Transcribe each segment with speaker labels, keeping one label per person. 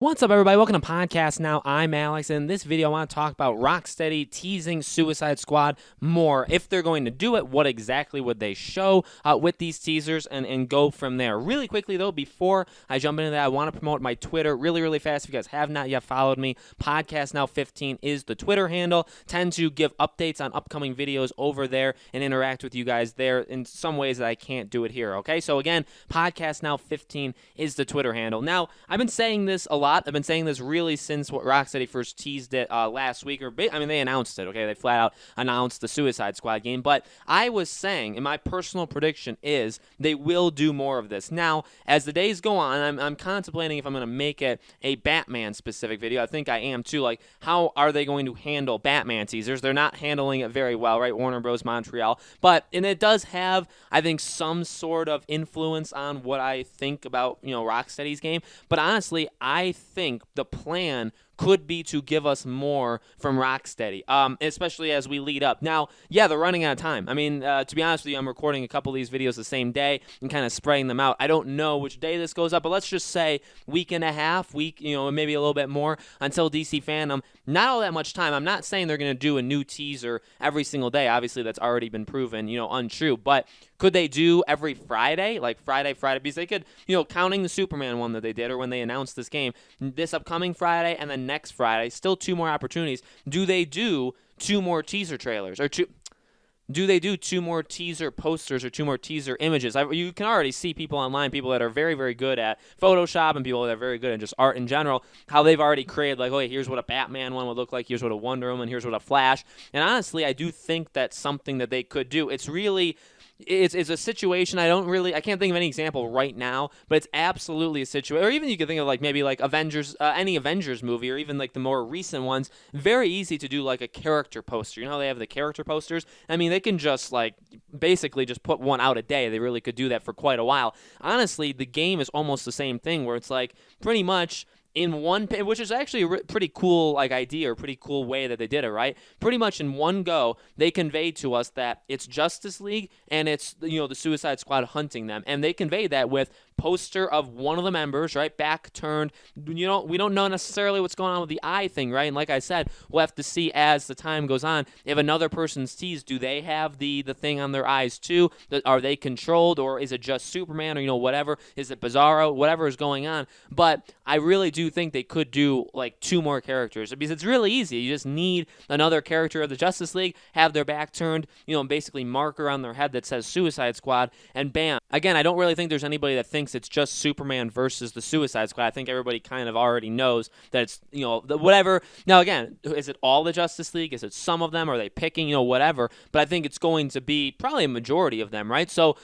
Speaker 1: What's up, everybody? Welcome to Podcast Now. I'm Alex, and in this video, I want to talk about Rocksteady teasing Suicide Squad more. If they're going to do it, what exactly would they show with these teasers, and go from there. Really quickly, though, before I jump into that, I want to promote my Twitter really fast. If you guys have not yet followed me, Podcast Now 15 is the Twitter handle. Tend to give updates on upcoming videos over there and interact with you guys there in some ways that I can't do it here, okay? So, again, Podcast Now 15 is the Twitter handle. Now, I've been saying this a lot. I've been saying this really since Rocksteady first teased it last week. They announced it, okay? They flat out announced the Suicide Squad game. But I was saying, and my personal prediction is they will do more of this. Now, as the days go on, I'm contemplating if I'm going to make it a Batman-specific video. I think I am, too. Like, how are they going to handle Batman teasers? They're not handling it very well, right? Warner Bros. Montreal. And it does have, I think, some sort of influence on what I think about, Rocksteady's game. But honestly, I think the plan could be to give us more from Rocksteady, especially as we lead up. Now, yeah, they're running out of time. I mean, to be honest with you, I'm recording a couple of these videos the same day and kind of spreading them out. I don't know which day this goes up, but let's just say week and a half, maybe a little bit more until DC Fandom. Not all that much time. I'm not saying they're going to do a new teaser every single day. Obviously, that's already been proven, untrue. But could they do every Friday? Like Friday? Because they could, counting the Superman one that they did or when they announced this game, this upcoming Friday and then next Friday, still two more opportunities. Do they do two more teaser trailers? Do they do two more teaser posters or two more teaser images? You can already see people online, people that are very good at Photoshop and people that are very good at just art in general, how they've already created, like, okay, here's what a Batman one would look like, here's what a Wonder Woman, here's what a Flash. And honestly, I do think that's something that they could do. It's a situation I can't think of any example right now, but it's absolutely a situation, or even you could think of maybe Avengers, any Avengers movie, or even the more recent ones. Very easy to do a character poster. You know how they have the character posters? I mean, they can just basically just put one out a day. They really could do that for quite a while. Honestly, the game is almost the same thing, where it's pretty much in one, which is actually a pretty cool idea or pretty cool way that they did it, right? Pretty much in one go, they conveyed to us that it's Justice League and it's the Suicide Squad hunting them, and they conveyed that with poster of one of the members, right, back turned. We don't know necessarily what's going on with the eye thing, right? And like I said, we'll have to see as the time goes on if another person's teased. Do they have the thing on their eyes too? Are they controlled, or is it just Superman, or whatever? Is it Bizarro? Whatever is going on. But I really do think they could do two more characters, because it's really easy. You just need another character of the Justice League, have their back turned, basically marker on their head that says Suicide Squad, and bam. Again, I don't really think there's anybody that thinks it's just Superman versus the Suicide Squad. I think everybody kind of already knows that it's, whatever. Now, again, is it all the Justice League? Is it some of them? Are they picking, whatever? But I think it's going to be probably a majority of them, right? So,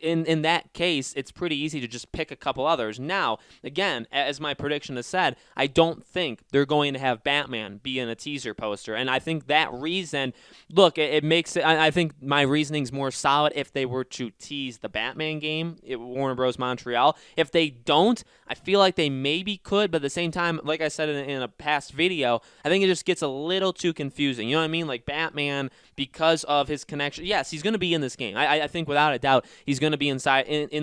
Speaker 1: in that case, it's pretty easy to just pick a couple others. Now, again, as my prediction has said, I don't think they're going to have Batman be in a teaser poster. And I think that reason, look, it makes it, I think my reasoning's more solid if they were to tease the Batman game at Warner Bros. Montreal. If they don't, I feel like they maybe could, but at the same time, like I said in a past video, I think it just gets a little too confusing. You know what I mean? Batman, because of his connection, yes, he's going to be in this game. I think without a doubt he's going to be in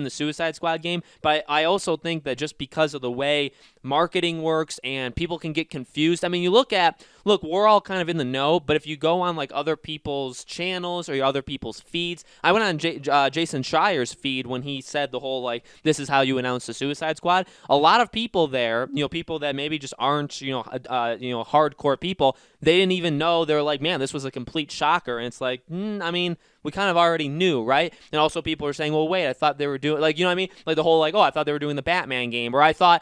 Speaker 1: the Suicide Squad game, but I also think that just because of the way marketing works and people can get confused. I mean, look, we're all kind of in the know, but if you go on other people's channels or other people's feeds, I went on Jason Schreier's feed when he said the whole this is how you announce the Suicide Squad. A lot of people there, people that maybe just aren't hardcore people, they didn't even know. They're like, man, this was a complete shocker. And it's I mean, we kind of already knew, right? And also people are saying, well, wait, I thought they were doing, you know what I mean? The whole, oh, I thought they were doing the Batman game. Or I saw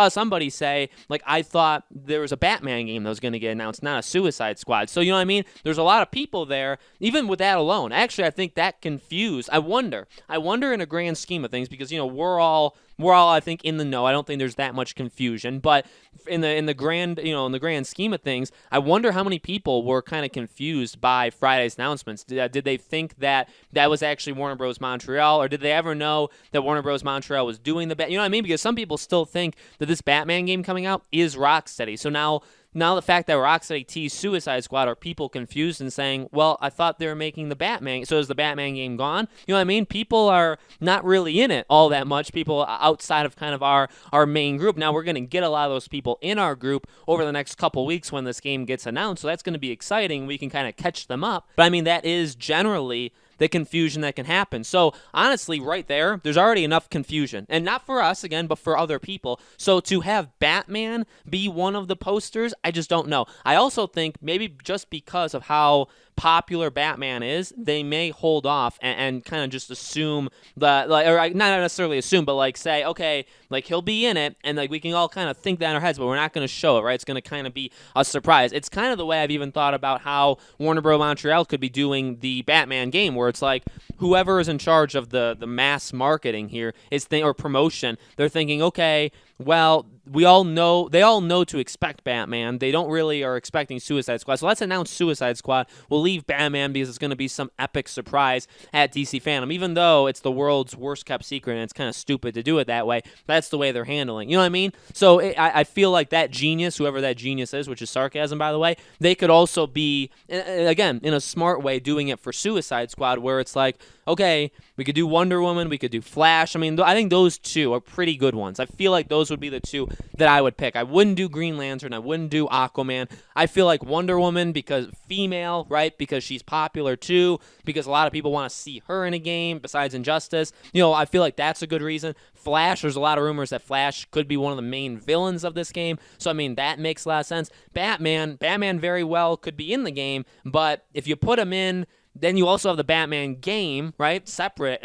Speaker 1: somebody say, I thought there was a Batman game that was going to get announced, not a Suicide Squad. So, you know what I mean? There's a lot of people there, even with that alone. Actually, I think that confused. I wonder in a grand scheme of things, because, we're all, I think, in the know. I don't think there's that much confusion, but in the grand scheme of things, I wonder how many people were kind of confused by Friday's announcements. Did they think that was actually Warner Bros. Montreal, or did they ever know that Warner Bros. Montreal was doing you know what I mean? Because some people still think that this Batman game coming out is Rocksteady. So now Now the fact that Rocksteady teased Suicide Squad, are people confused and saying, well, I thought they were making the Batman, so is the Batman game gone? You know what I mean? People are not really in it all that much, people outside of kind of our main group. Now we're going to get a lot of those people in our group over the next couple weeks when this game gets announced, so that's going to be exciting. We can kind of catch them up. But I mean, that is generally the confusion that can happen. So honestly, right there's already enough confusion, and not for us again, but for other people. So to have Batman be one of the posters, I just don't know. I also think maybe just because of how popular Batman is, they may hold off and kind of just assume that, like, or not necessarily assume, but like say, okay, like he'll be in it, and like we can all kind of think that in our heads, but we're not going to show it, right? It's going to kind of be a surprise. It's kind of the way I've even thought about how Warner Bros. Montreal could be doing the Batman game, where it's like whoever is in charge of the mass marketing here or promotion, they're thinking, okay, well, they all know to expect Batman. They don't really are expecting Suicide Squad. So let's announce Suicide Squad. We'll leave Batman because it's going to be some epic surprise at DC Fandom. Even though it's the world's worst kept secret and it's kind of stupid to do it that way, that's the way they're handling. You know what I mean? So I feel like that genius, whoever that genius is, which is sarcasm, by the way, they could also be, again, in a smart way, doing it for Suicide Squad, where it's like, okay, we could do Wonder Woman, we could do Flash. I mean, I think those two are pretty good ones. I feel like those would be the two that I would pick. I wouldn't do Green Lantern. I wouldn't do Aquaman. I feel like Wonder Woman, because female, right? Because she's popular too, because a lot of people want to see her in a game besides Injustice. You know, I feel like that's a good reason. Flash, there's a lot of rumors that Flash could be one of the main villains of this game. So, I mean, that makes a lot of sense. Batman very well could be in the game, but if you put him in, then you also have the Batman game, right? Separate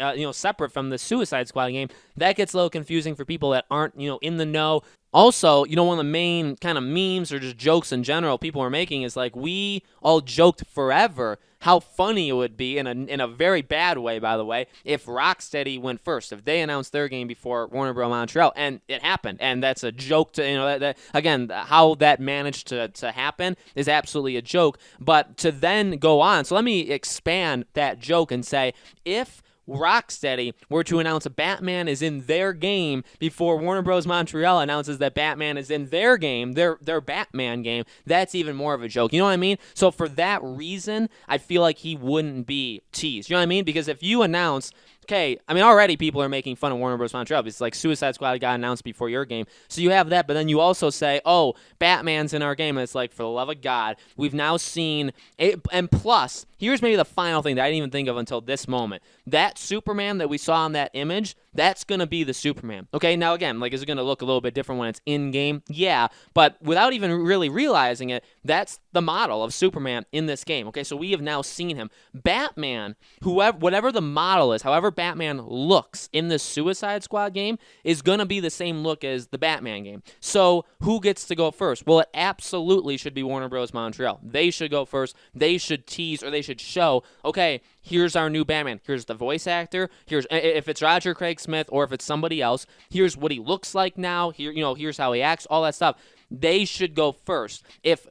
Speaker 1: from the Suicide Squad game. That gets a little confusing for people that aren't, in the know. Also, one of the main kind of memes or just jokes in general people are making is like, we all joked forever how funny it would be, in a very bad way, by the way, if Rocksteady went first, if they announced their game before Warner Bros. Montreal, and it happened, and that's a joke to, that again, how that managed to happen is absolutely a joke, but to then go on, so let me expand that joke and say, if Rocksteady were to announce a Batman is in their game before Warner Bros. Montreal announces that Batman is in their game, their Batman game, that's even more of a joke. You know what I mean? So for that reason, I feel like he wouldn't be teased. You know what I mean? Because if you announce, okay, I mean, already people are making fun of Warner Bros. Montreal. It's like Suicide Squad got announced before your game. So you have that, but then you also say, oh, Batman's in our game. And it's like, for the love of God, we've now seen it. And plus, here's maybe the final thing that I didn't even think of until this moment. That Superman that we saw in that image, that's going to be the Superman. Okay, now again, like, is it going to look a little bit different when it's in-game? Yeah, but without even really realizing it, that's the model of Superman in this game. Okay, so we have now seen him. Batman, whatever the model is, however Batman looks in the Suicide Squad game, is going to be the same look as the Batman game. So who gets to go first? Well, it absolutely should be Warner Bros. Montreal. They should go first. They should tease, or they should show, okay, here's our new Batman. Here's the voice actor. Here's, if it's Roger Craig Smith or if it's somebody else, here's what he looks like now. Here's how he acts, all that stuff. They should go first. If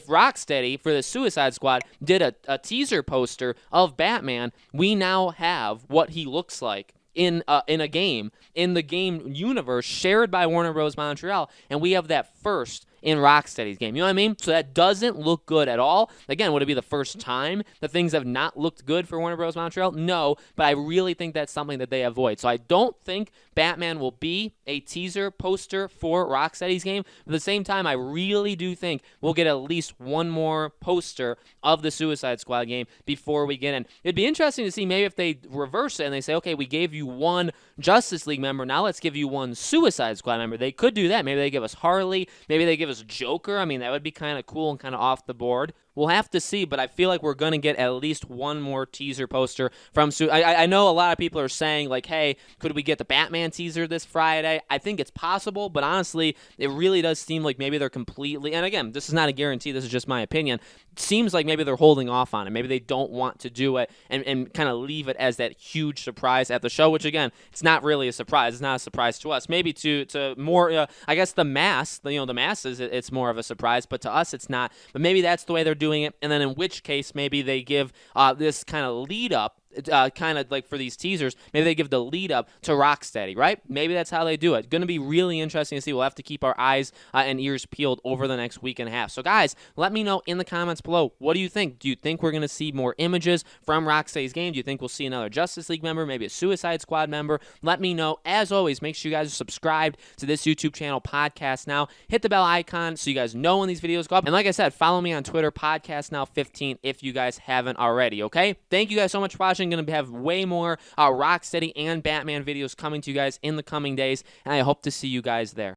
Speaker 1: Rocksteady for the Suicide Squad did a teaser poster of Batman, we now have what he looks like in a game, in the game universe shared by Warner Bros. Montreal, and we have that first in Rocksteady's game. You know what I mean? So that doesn't look good at all. Again, would it be the first time that things have not looked good for Warner Bros. Montreal? No, but I really think that's something that they avoid. So I don't think Batman will be a teaser poster for Rocksteady's game. But at the same time, I really do think we'll get at least one more poster of the Suicide Squad game before we get in. It'd be interesting to see maybe if they reverse it and they say, okay, we gave you one Justice League member, now let's give you one Suicide Squad member. They could do that. Maybe they give us Harley. Maybe they give us Joker. I mean, that would be kind of cool and kind of off the board. We'll have to see, but I feel like we're going to get at least one more teaser poster from I know a lot of people are saying, like, hey, could we get the Batman teaser this Friday? I think it's possible, but honestly, it really does seem like maybe they're completely, and again, this is not a guarantee, this is just my opinion, it seems like maybe they're holding off on it. Maybe they don't want to do it and kind of leave it as that huge surprise at the show, which, again, it's not really a surprise. It's not a surprise to us. Maybe to more, I guess the masses, it's more of a surprise, but to us, it's not. But maybe that's the way they're doing it, and then in which case maybe they give this kind of lead up kind of like for these teasers, maybe they give the lead up to Rocksteady, right? Maybe that's how they do it. Going to be really interesting to see. We'll have to keep our eyes and ears peeled over the next week and a half. So guys, let me know in the comments below, what do you think? Do you think we're going to see more images from Rocksteady's game? Do you think we'll see another Justice League member, maybe a Suicide Squad member? Let me know. As always, make sure you guys are subscribed to this YouTube channel, Podcast Now. Hit the bell icon so you guys know when these videos go up. And like I said, follow me on Twitter, Podcast Now 15, if you guys haven't already, okay? Thank you guys so much for watching. Going to have way more Rocksteady and Batman videos coming to you guys in the coming days, and I hope to see you guys there.